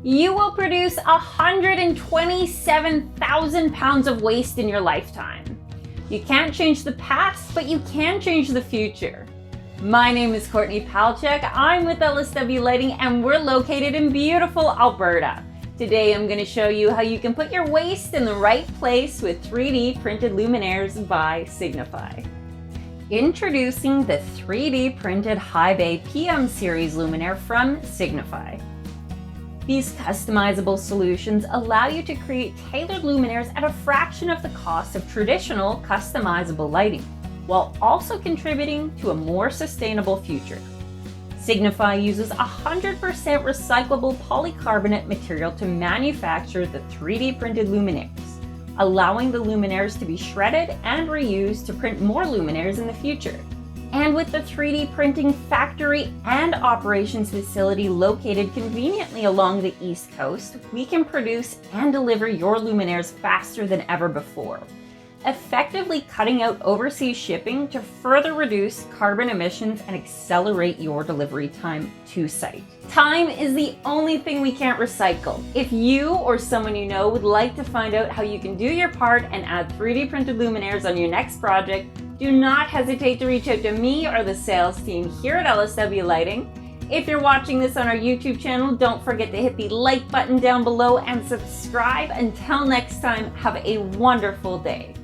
you will produce 127,000 pounds of waste in your lifetime. You can't change the past, but you can change the future. My name is Courtney Palchuk. I'm with LSW Lighting and we're located in beautiful Alberta. Today I'm going to show you how you can put your waste in the right place with 3D printed luminaires by Signify. Introducing the 3D printed Highbay PM series luminaire from Signify. These customizable solutions allow you to create tailored luminaires at a fraction of the cost of traditional customizable lighting, while also contributing to a more sustainable future. Signify uses 100% recyclable polycarbonate material to manufacture the 3D printed luminaires, allowing the luminaires to be shredded and reused to print more luminaires in the future. And with the 3D printing factory and operations facility located conveniently along the East Coast, we can produce and deliver your luminaires faster than ever before, effectively cutting out overseas shipping to further reduce carbon emissions and accelerate your delivery time to site. Time is the only thing we can't recycle. If you or someone you know would like to find out how you can do your part and add 3D printed luminaires on your next project, do not hesitate to reach out to me or the sales team here at LSW Lighting. If you're watching this on our YouTube channel, don't forget to hit the like button down below and subscribe. Until next time, have a wonderful day.